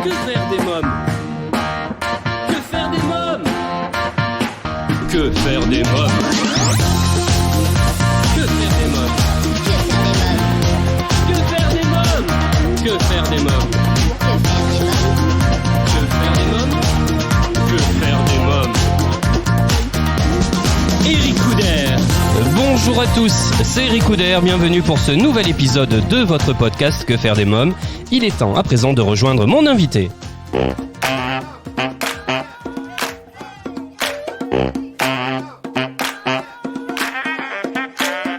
Que faire des mômes? Que faire des mômes? Que faire des mômes? Que faire des mômes? Que faire des mômes? Que faire des mômes? Que faire des mômes? Que faire des mômes? Eric Couder. Bonjour à tous, c'est Eric Couder, bienvenue pour ce nouvel épisode de votre podcast Que faire des mômes. Il est temps à présent de rejoindre mon invité.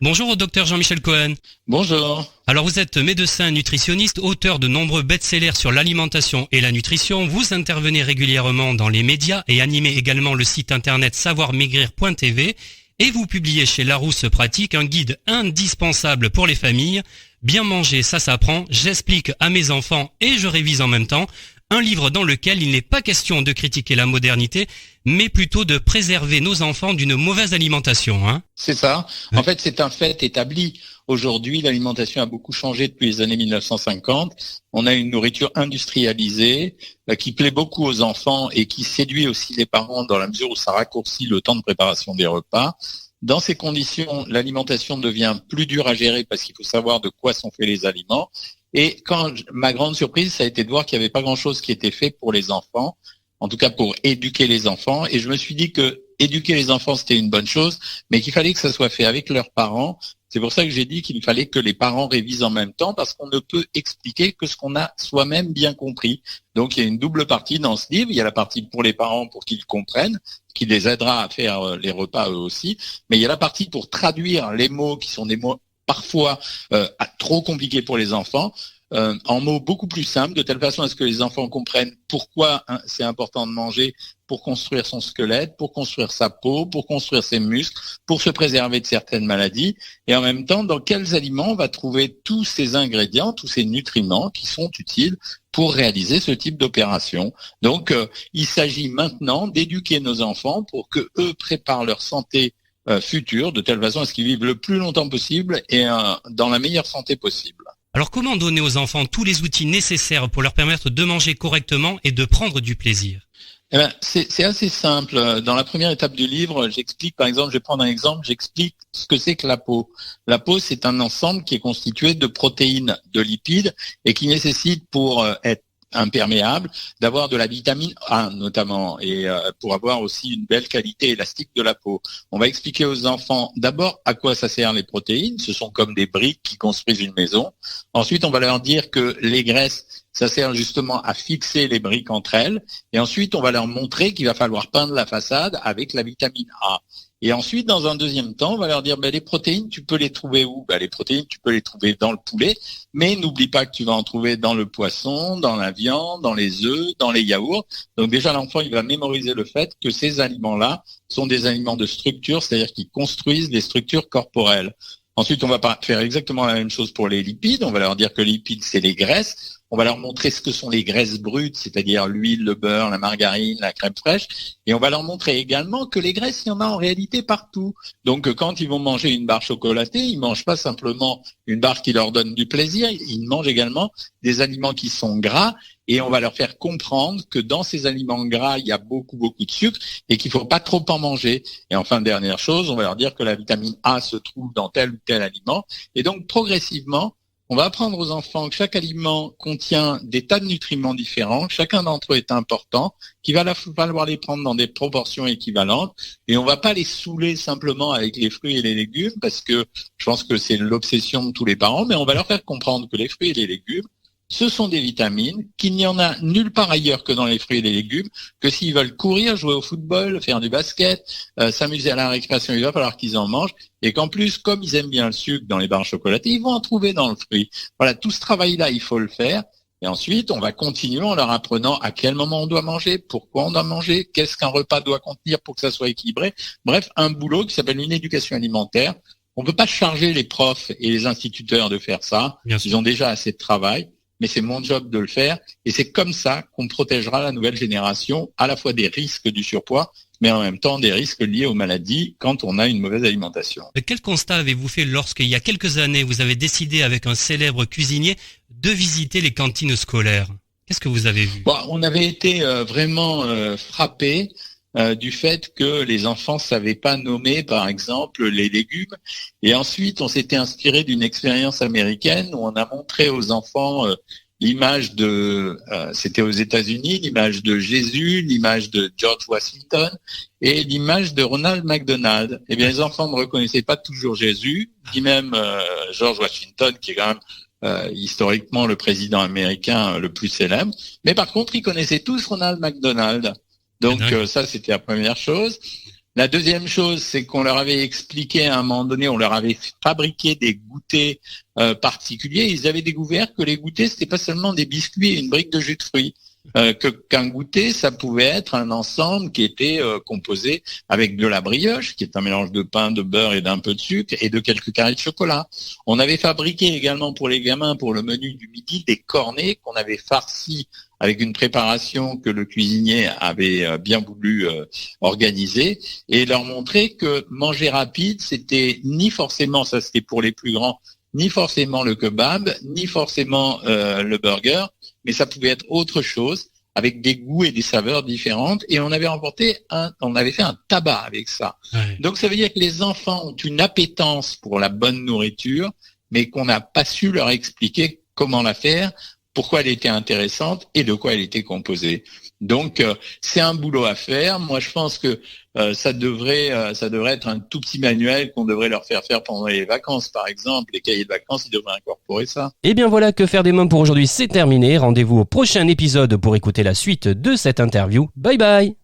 Bonjour au docteur Jean-Michel Cohen. Bonjour. Alors vous êtes médecin nutritionniste, auteur de nombreux best-sellers sur l'alimentation et la nutrition. Vous intervenez régulièrement dans les médias et animez également le site internet savoirmaigrir.tv. Et vous publiez chez Larousse Pratique un guide indispensable pour les familles. Bien manger, ça s'apprend. J'explique à mes enfants et je révise en même temps. Un livre dans lequel il n'est pas question de critiquer la modernité, mais plutôt de préserver nos enfants d'une mauvaise alimentation. C'est ça. En fait, c'est un fait établi. Aujourd'hui, l'alimentation a beaucoup changé depuis les années 1950. On a une nourriture industrialisée qui plaît beaucoup aux enfants et qui séduit aussi les parents dans la mesure où ça raccourcit le temps de préparation des repas. Dans ces conditions, l'alimentation devient plus dure à gérer parce qu'il faut savoir de quoi sont faits les aliments. Et ma grande surprise, ça a été de voir qu'il n'y avait pas grand-chose qui était fait pour les enfants, en tout cas pour éduquer les enfants. Et je me suis dit que éduquer les enfants, c'était une bonne chose, mais qu'il fallait que ça soit fait avec leurs parents. C'est pour ça que j'ai dit qu'il fallait que les parents révisent en même temps, parce qu'on ne peut expliquer que ce qu'on a soi-même bien compris. Donc il y a une double partie dans ce livre. Il y a la partie pour les parents pour qu'ils comprennent, qui les aidera à faire les repas eux aussi. Mais il y a la partie pour traduire les mots qui sont des mots parfois trop compliqués pour les enfants, en mots beaucoup plus simples, de telle façon à ce que les enfants comprennent pourquoi c'est important de manger pour construire son squelette, pour construire sa peau, pour construire ses muscles, pour se préserver de certaines maladies, et en même temps, dans quels aliments on va trouver tous ces ingrédients, tous ces nutriments qui sont utiles pour réaliser ce type d'opération. Donc, il s'agit maintenant d'éduquer nos enfants pour que eux préparent leur santé futur, de telle façon à ce qu'ils vivent le plus longtemps possible et dans la meilleure santé possible. Alors comment donner aux enfants tous les outils nécessaires pour leur permettre de manger correctement et de prendre du plaisir? Eh ben, c'est assez simple. Dans la première étape du livre, j'explique, par exemple, je vais prendre un exemple, j'explique ce que c'est que la peau. La peau, c'est un ensemble qui est constitué de protéines, de lipides et qui nécessite pour être imperméable, d'avoir de la vitamine A notamment, et pour avoir aussi une belle qualité élastique de la peau. On va expliquer aux enfants d'abord à quoi ça sert les protéines, ce sont comme des briques qui construisent une maison. Ensuite, on va leur dire que les graisses, ça sert justement à fixer les briques entre elles, et ensuite on va leur montrer qu'il va falloir peindre la façade avec la vitamine A. Et ensuite, dans un deuxième temps, on va leur dire, les protéines, tu peux les trouver où? Les protéines, tu peux les trouver dans le poulet, mais n'oublie pas que tu vas en trouver dans le poisson, dans la viande, dans les œufs, dans les yaourts. Donc déjà, l'enfant, il va mémoriser le fait que ces aliments-là sont des aliments de structure, c'est-à-dire qu'ils construisent des structures corporelles. Ensuite, on va faire exactement la même chose pour les lipides. On va leur dire que les lipides, c'est les graisses. On va leur montrer ce que sont les graisses brutes, c'est-à-dire l'huile, le beurre, la margarine, la crème fraîche. Et on va leur montrer également que les graisses, il y en a en réalité partout. Donc, quand ils vont manger une barre chocolatée, ils mangent pas simplement une barre qui leur donne du plaisir, ils mangent également des aliments qui sont gras. Et on va leur faire comprendre que dans ces aliments gras, il y a beaucoup de sucre et qu'il faut pas trop en manger. Et enfin, dernière chose, on va leur dire que la vitamine A se trouve dans tel ou tel aliment. Et donc, progressivement, on va apprendre aux enfants que chaque aliment contient des tas de nutriments différents, chacun d'entre eux est important, qu'il va falloir les prendre dans des proportions équivalentes, et on va pas les saouler simplement avec les fruits et les légumes, parce que je pense que c'est l'obsession de tous les parents, mais on va leur faire comprendre que les fruits et les légumes, ce sont des vitamines, qu'il n'y en a nulle part ailleurs que dans les fruits et les légumes, que s'ils veulent courir, jouer au football, faire du basket, s'amuser à la récréation, il va falloir qu'ils en mangent, et qu'en plus, comme ils aiment bien le sucre dans les barres chocolatées, ils vont en trouver dans le fruit. Voilà, tout ce travail-là, il faut le faire, et ensuite, on va continuer en leur apprenant à quel moment on doit manger, pourquoi on doit manger, qu'est-ce qu'un repas doit contenir pour que ça soit équilibré. Bref, un boulot qui s'appelle une éducation alimentaire. On ne peut pas charger les profs et les instituteurs de faire ça, ils ont déjà assez de travail. Mais c'est mon job de le faire, et c'est comme ça qu'on protégera la nouvelle génération à la fois des risques du surpoids, mais en même temps des risques liés aux maladies quand on a une mauvaise alimentation. Quel constat avez-vous fait lorsqu'il y a quelques années vous avez décidé avec un célèbre cuisinier de visiter les cantines scolaires ? Qu'est-ce que vous avez vu? Bon, on avait été vraiment frappés du fait que les enfants savaient pas nommer, par exemple, les légumes. Et ensuite, on s'était inspiré d'une expérience américaine où on a montré aux enfants l'image c'était aux États-Unis, l'image de Jésus, l'image de George Washington et l'image de Ronald McDonald. Eh bien, les enfants ne reconnaissaient pas toujours Jésus, ni même George Washington, qui est quand même historiquement le président américain le plus célèbre. Mais par contre, ils connaissaient tous Ronald McDonald. Donc ça, c'était la première chose. La deuxième chose, c'est qu'on leur avait expliqué à un moment donné, on leur avait fabriqué des goûters particuliers. Ils avaient découvert que les goûters, c'était pas seulement des biscuits et une brique de jus de fruits. Qu'un goûter, ça pouvait être un ensemble qui était composé avec de la brioche, qui est un mélange de pain, de beurre et d'un peu de sucre, et de quelques carrés de chocolat. On avait fabriqué également pour les gamins, pour le menu du midi, des cornets qu'on avait farcis avec une préparation que le cuisinier avait bien voulu organiser, et leur montrer que manger rapide, c'était ni forcément, ça c'était pour les plus grands, ni forcément le kebab, ni forcément le burger, mais ça pouvait être autre chose, avec des goûts et des saveurs différentes, et on avait fait un tabac avec ça. Ouais. Donc ça veut dire que les enfants ont une appétence pour la bonne nourriture, mais qu'on n'a pas su leur expliquer comment la faire, pourquoi elle était intéressante et de quoi elle était composée. Donc c'est un boulot à faire. Moi je pense que ça devrait être un tout petit manuel qu'on devrait leur faire pendant les vacances, par exemple. Les cahiers de vacances, ils devraient incorporer ça. Et bien voilà, Que faire des mômes pour aujourd'hui, c'est terminé. Rendez-vous au prochain épisode pour écouter la suite de cette interview. Bye bye.